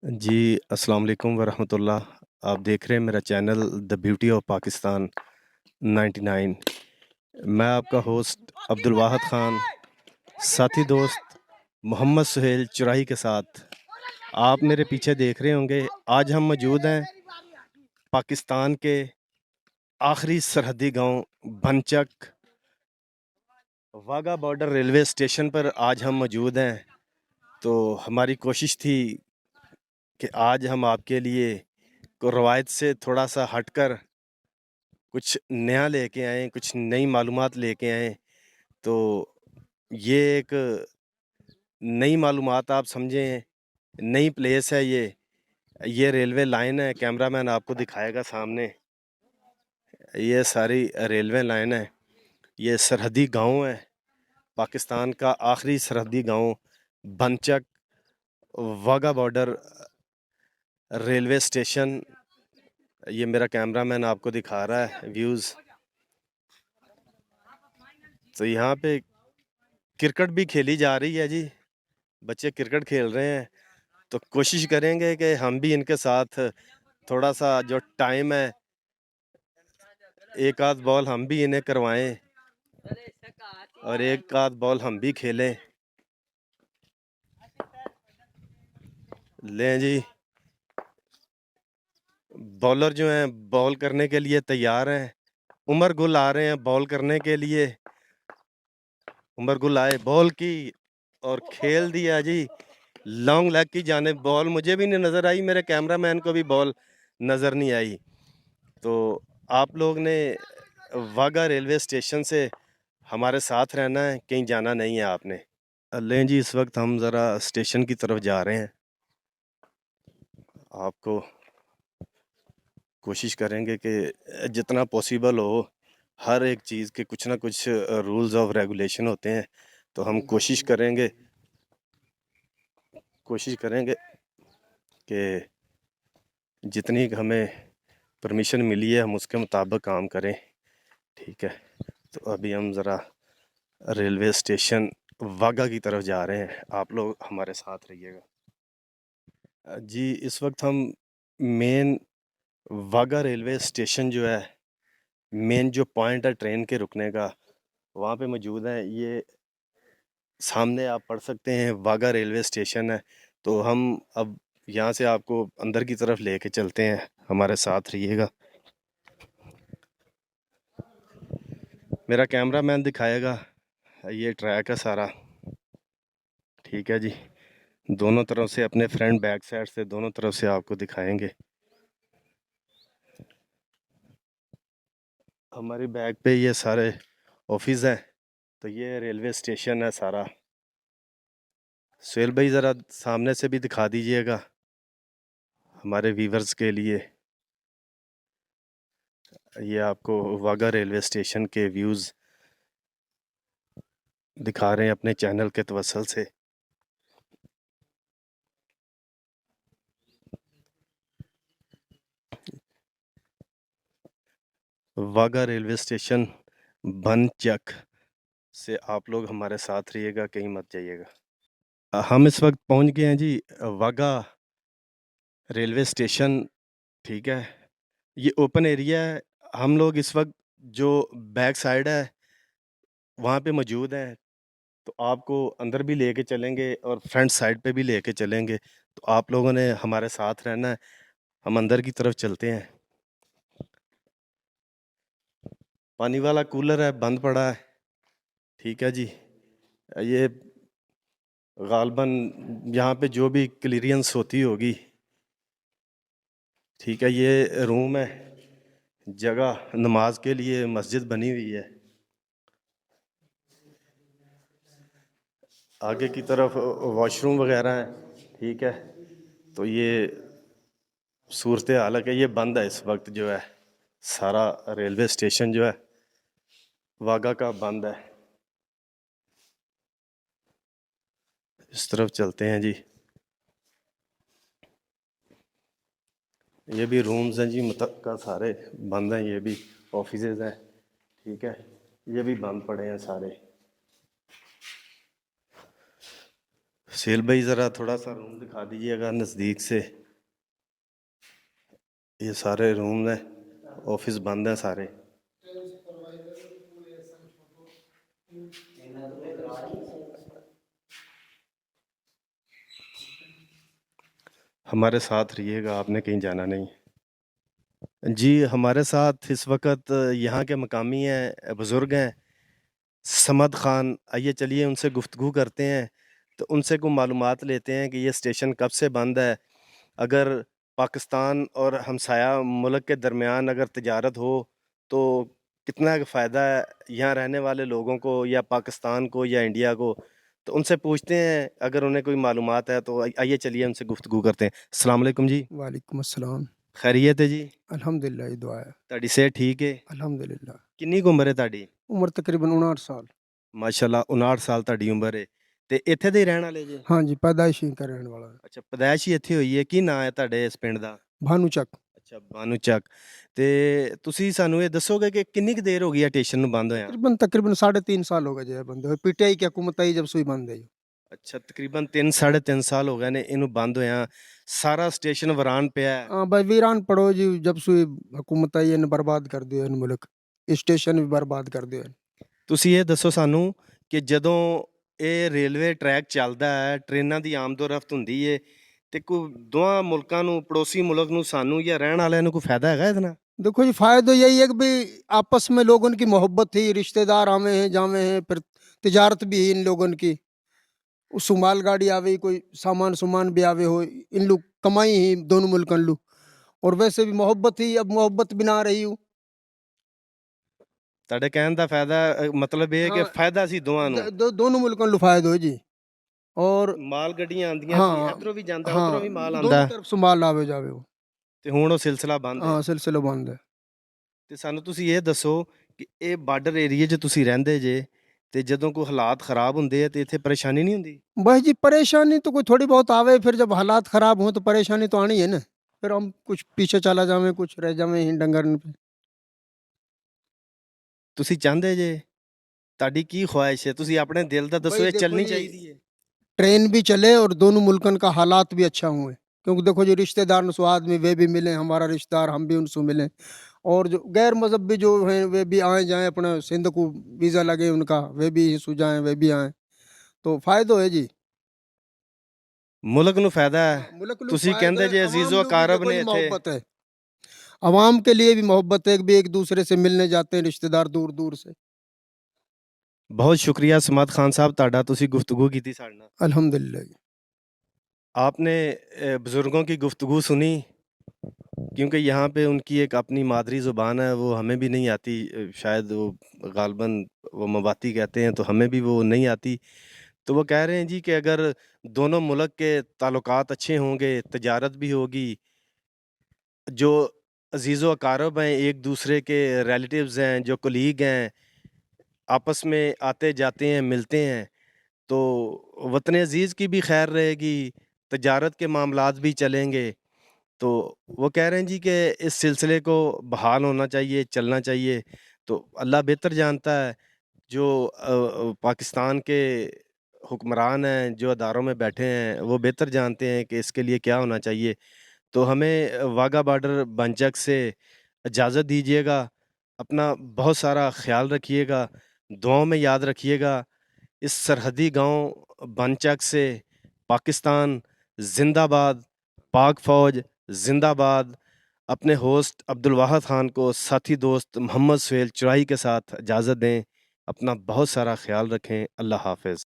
जी, अस्सलाम वालेकुम वरहमतुल्लाह। आप देख रहे हैं मेरा channel the beauty of Pakistan 99। मैं आपका होस्ट अब्दुल वाहिद ख़ान, साथी दोस्त मोहम्मद सुहेल चुराही के साथ आप मेरे पीछे देख रहे होंगे। आज हम मौजूद हैं पाकिस्तान के आखिरी सरहदी गांव भनचक वाघा बॉर्डर रेलवे स्टेशन पर आज हम मौजूद हैं। तो हमारी कोशिश थी कि आज हम आपके लिए को रवायत से थोड़ा सा हटकर कुछ नया लेके आएँ, कुछ नई मालूमात लेके आएँ। तो ये एक नई मालूमात आप समझें, नई प्लेस है ये। ये रेलवे लाइन है, कैमरामैन आपको दिखाएगा सामने। ये सारी रेलवे लाइन है। ये सरहदी गाँव है, पाकिस्तान का आखिरी सरहदी गाँव भनचक वाघा बॉर्डर रेलवे स्टेशन। ये मेरा कैमरामैन आपको दिखा रहा है व्यूज़। तो यहाँ पे क्रिकेट भी खेली जा रही है जी, बच्चे क्रिकेट खेल रहे हैं। तो कोशिश करेंगे कि हम भी इनके साथ थोड़ा सा जो टाइम है, एक आध बॉल हम भी इन्हें करवाएं और एक आध बॉल हम भी खेलें। लें जी, बॉलर जो हैं बॉल करने के लिए तैयार हैं। उमर गुल आ रहे हैं बॉल करने के लिए। उमर गुल आए, बॉल की और खेल दिया जी लॉन्ग लेग की जानिब। बॉल मुझे भी नहीं नज़र आई, मेरे कैमरामैन को भी बॉल नज़र नहीं आई। तो आप लोग ने वाघा रेलवे स्टेशन से हमारे साथ रहना है, कहीं जाना नहीं है आपने। लें जी, इस वक्त हम ज़रा स्टेशन की तरफ जा रहे हैं। आपको कोशिश करेंगे कि जितना पॉसिबल हो, हर एक चीज़ के कुछ ना कुछ रूल्स ऑफ रेगुलेशन होते हैं। तो हम कोशिश करेंगे कि जितनी हमें परमिशन मिली है हम उसके मुताबिक काम करें। ठीक है, तो अभी हम ज़रा रेलवे स्टेशन वाघा की तरफ जा रहे हैं। आप लोग हमारे साथ रहिएगा। जी, इस वक्त हम मेन वाघा रेलवे स्टेशन जो है, मेन जो पॉइंट है ट्रेन के रुकने का, वहाँ पे मौजूद हैं। ये सामने आप पढ़ सकते हैं वाघा रेलवे स्टेशन है। तो हम अब यहाँ से आपको अंदर की तरफ लेके चलते हैं, हमारे साथ रहिएगा। मेरा कैमरामैन दिखाएगा ये ट्रैक है सारा। ठीक है जी, दोनों तरफ से अपने फ्रंट बैक साइड से दोनों तरफ से आपको दिखाएंगे। हमारी बैक पे ये सारे ऑफिस हैं। तो ये रेलवे स्टेशन है सारा। सुहेल भाई ज़रा सामने से भी दिखा दीजिएगा हमारे व्यूवर्स के लिए। ये आपको वाघा रेलवे स्टेशन के व्यूज़ दिखा रहे हैं अपने चैनल के तवसल से। वाघा रेलवे स्टेशन भनचक से आप लोग हमारे साथ रहिएगा, कहीं मत जाइएगा। हम इस वक्त पहुंच गए हैं जी वाघा रेलवे स्टेशन। ठीक है, ये ओपन एरिया है। हम लोग इस वक्त जो बैक साइड है वहाँ पे मौजूद हैं। तो आपको अंदर भी लेके चलेंगे और फ्रंट साइड पे भी लेके चलेंगे। तो आप लोगों ने हमारे साथ रहना है। हम अंदर की तरफ चलते हैं। पानी वाला कूलर है, बंद पड़ा है। ठीक है जी, ये गालबन यहाँ पे जो भी क्लियरेंस होती होगी। ठीक है, ये रूम है, जगह नमाज के लिए मस्जिद बनी हुई है। आगे की तरफ वॉशरूम वगैरह है। ठीक है, तो ये सूरत हाल है कि ये बंद है इस वक्त। जो है सारा रेलवे स्टेशन जो है वाघा का बंद है। इस तरफ चलते हैं जी। ये भी रूम्स हैं जी, का सारे बंद हैं। ये भी ऑफिसेज हैं। ठीक है, ये भी बंद पड़े हैं सारे। सुहेल भाई ज़रा थोड़ा सा रूम दिखा दीजिएगा नज़दीक से। ये सारे रूम हैं, ऑफिस बंद हैं सारे। हमारे साथ रहिएगा, आपने कहीं जाना नहीं। जी, हमारे साथ इस वक्त यहाँ के मकामी हैं, बुज़ुर्ग हैं, समद ख़ान। आइए चलिए उनसे गुफ्तगू करते हैं, तो उनसे कोई मालूमात लेते हैं कि ये स्टेशन कब से बंद है। अगर पाकिस्तान और हमसाया मुल्क के दरमियान अगर तिजारत हो तो कितना फ़ायदा है यहाँ रहने वाले लोगों को, या पाकिस्तान को, या इंडिया को। तो उनसे पूछते हैं, अगर उन्हें कोई मालूमात है तो आइए चलिए उनसे गुफ्तगू करते हैं। अस्सलाम वालेकुम जी। वालेकुम अस्सलाम। खैरियत है जी? अल्हम्दुलिल्लाह, ये दुआ है। ਤੁਹਾਡੀ ਸਿਹਤ ਠੀਕ ਹੈ? अल्हम्दुलिल्लाह। ਕਿੰਨੀ ਕੁ ਉਮਰ ਹੈ ਤੁਹਾਡੀ? उम्र तकरीबन 59 साल। ਮਾਸ਼ਾਅੱਲਾ 59 ਸਾਲ ਤੁਹਾਡੀ ਉਮਰ ਹੈ ਤੇ ਇੱਥੇ ਦੇ ਹੀ ਰਹਿਣ ਵਾਲੇ ਜੇ? हाँ जी, पैदाइश ही का रहने वाला है। ਅੱਛਾ, ਪੈਦਾਇਸ਼ ਹੀ ਇੱਥੇ ਹੋਈ ਹੈ। ਕੀ ਨਾਂ ਹੈ ਤੁਹਾਡੇ ਇਸ ਪਿੰਡ ਦਾ? भानुचक। ਅੱਛਾ, ਬਾਨੂ ਚੱਕ। ਤੇ ਤੁਸੀਂ ਸਾਨੂੰ ਇਹ ਦੱਸੋਗੇ ਕਿ ਕਿੰਨੀ ਕੁ ਦੇਰ ਹੋ ਗਈ ਹੈ ਸਟੇਸ਼ਨ ਨੂੰ ਬੰਦ ਹੋਇਆ? तकरीबन तकरीबन 3.5 साल हो गए जो है बंद हुए। पीटीआई की हुकूमत आई जब सुई बंद है। ਅੱਛਾ, ਤਕਰੀਬਨ 3 ਸਾਢੇ 3 ਸਾਲ ਹੋ ਗਏ ਨੇ ਇਹਨੂੰ ਬੰਦ ਹੋਇਆ। ਸਾਰਾ ਸਟੇਸ਼ਨ ਵੀਰਾਨ ਪਿਆ ਹੈ। हाँ भाई, वीरान पड़ो जी, जब सुई हुकूमत आई ने बर्बाद कर दिया इन मुल्क। स्टेशन भी बर्बाद कर दिया। ਤੁਸੀਂ ਇਹ ਦੱਸੋ ਸਾਨੂੰ ਕਿ ਜਦੋਂ ਇਹ ਰੇਲਵੇ ਟਰੈਕ ਚੱਲਦਾ ਹੈ, ਟ੍ਰੇਨਾਂ ਦੀ ਆਮਦੋ-ਰਫ਼ਤ ਹੁੰਦੀ ਏ, ਤੇ ਕੋਈ ਦੋਵਾਂ ਮੁਲਕਾਂ ਨੂੰ, ਪੜੋਸੀ ਮੁਲਕ ਨੂੰ, ਸਾਨੂੰ ਜਾਂ ਰਹਿਣ ਵਾਲਿਆਂ ਨੂੰ ਕੋਈ ਫਾਇਦਾ ਹੈਗਾ ਇਹਦੇ ਨਾਲ? देखो जी, फायदा यही है कि भाई आपस में लोगों की मोहब्बत थी, रिश्तेदार आवे हैं जावे हैं, फिर तिजारत भी है इन लोगों की। उस मालगाड़ी आवे, कोई सामान सुमान भी आवे हो, इन लोग कमाई ही दोनों मुल्कन लोग। और वैसे भी मोहब्बत ही, अब मोहब्बत भी ना रही हूँ। ਤੁਹਾਡੇ ਕਹਿਣ ਦਾ ਫਾਇਦਾ ਮਤਲਬ ਇਹ ਹੈ ਕਿ हाँ, ਫਾਇਦਾ ਸੀ ਦੋਵਾਂ ਨੂੰ। दोनों मुल्कों को फायदा हो जी। और ਮਾਲ ਗੱਡੀਆਂ ਆਉਂਦੀਆਂ ਸੀ, हाँ ਇੱਧਰੋਂ ਵੀ ਜਾਂਦਾ, हाँ, ਉੱਧਰੋਂ ਵੀ ਮਾਲ ਆਉਂਦਾ, दोनों तरफ से माल आवे जावे हो। ਤੇ ਹੁਣ ਉਹ ਸਿਲਸਿਲਾ ਬੰਦ ਹੈ। हाँ, सिलसिला बंद है। ਤੇ ਸਾਨੂੰ ਤੁਸੀਂ ਇਹ ਦੱਸੋ ਕਿ ਇਹ ਬਾਰਡਰ ਏਰੀਏ 'ਚ ਤੁਸੀਂ ਰਹਿੰਦੇ ਜੇ, ਤੇ ਜਦੋਂ ਕੋਈ ਹਾਲਾਤ ਖਰਾਬ ਹੁੰਦੇ ਆ ਤੇ ਇੱਥੇ ਪਰੇਸ਼ਾਨੀ ਨਹੀਂ ਹੁੰਦੀ? बस जी, परेशानी तो कोई थोड़ी बहुत आवे, फिर जब हालात खराब हो तो परेशानी तो आनी है ना। फिर हम कुछ पीछे चला जावे, कुछ रह जावे ही डंगर पे। ਤੁਸੀਂ ਚਾਹੁੰਦੇ ਜੇ, ਤੁਹਾਡੀ ਕੀ ख्वाहिश ਹੈ? ਤੁਸੀਂ ਆਪਣੇ ਦਿਲ ਦਾ ਦੱਸੋ, भाई ਇਹ देखो ਚੱਲਣੀ जी, ਚਾਹੀਦੀ ਹੈ? ट्रेन भी चले और दोनों मुल्कन का हालात भी अच्छा हुए। क्योंकि देखो जी, रिश्तेदार नुसो आदमी वे भी मिले, हमारा रिश्तेदार हम भी उनसे मिले। और जो गैर मजहब भी जो हैं वे भी आए जाएं, अपना सिंध को वीज़ा लगे उनका, वे भी सु जाएं, वे भी आएँ, तो फायदा है जी। ਮੁਲਕ ਨੂੰ ਫਾਇਦਾ ਹੈ। मुल्क लोग ਤੁਸੀਂ फायदा ਕਹਿੰਦੇ है, ਜੇ अवाम ਅਜ਼ੀਜ਼ੋ लोग भी ਅਕਾਰਬ देखो ਨੇ जी ਇੱਥੇ। मोहब्बत है। अवाम के लिए भी मोहब्बत है कि भी एक दूसरे से मिलने जाते हैं रिश्तेदार दूर दूर से। ਬਹੁਤ ਸ਼ੁਕਰੀਆ ਸਮਦ ਖਾਨ ਸਾਹਿਬ ਤੁਹਾਡਾ, ਤੁਸੀਂ ਗੁਫ਼ਤਗੂ ਕੀਤੀ ਸਾਡੇ ਨਾਲ। अल्हम्दुलिल्लाह जी। आपने बुज़ुर्गों की गुफ्तगू सुनी, क्योंकि यहाँ पे उनकी एक अपनी मादरी ज़ुबान है, वो हमें भी नहीं आती। शायद वो ग़ालिबन वो मवाती कहते हैं, तो हमें भी वो नहीं आती। तो वो कह रहे हैं जी कि अगर दोनों मुल्क के ताल्लुकात अच्छे होंगे, तिजारत भी होगी, जो अज़ीज़ो अकारब हैं, एक दूसरे के रिलेटिव्स हैं, जो कलीग हैं, आपस में आते जाते हैं, मिलते हैं, तो वतन अज़ीज़ की भी खैर रहेगी, तिजारत के मामलात भी चलेंगे। तो वो कह रहे हैं जी कि इस सिलसिले को बहाल होना चाहिए, चलना चाहिए। तो अल्लाह बेहतर जानता है, जो पाकिस्तान के हुक्मरान हैं, जो अदारों में बैठे हैं, वो बेहतर जानते हैं कि इसके लिए क्या होना चाहिए। तो हमें वाघा बॉर्डर बनचक से इजाज़त दीजिएगा। अपना बहुत सारा ख़्याल रखिएगा, दुआओं में याद रखिएगा। इस सरहदी गांव बनचक से पाकिस्तान ज़िंदाबाद, पाक फ़ौज ज़िंदाबाद। अपने होस्ट अब्दुल वाहद ख़ान को साथी दोस्त मोहम्मद सुहेल चुराई के साथ इजाज़त दें। अपना बहुत सारा ख़्याल रखें। अल्लाह हाफ़िज़।